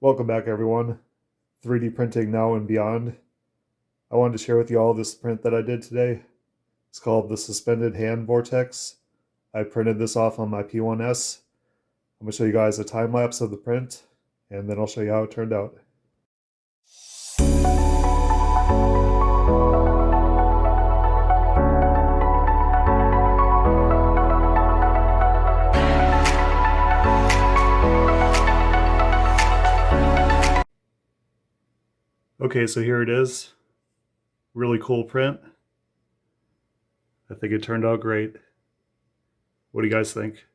Welcome back, everyone. 3D printing now and beyond. I wanted to share with you all this print that I did today. It's called the Suspended Hand Vortex. I printed this off on my P1S. I'm going to show you guys a time lapse of the print, and then I'll show you how it turned out. Okay, so here it is. Really cool print. I think it turned out great. What do you guys think?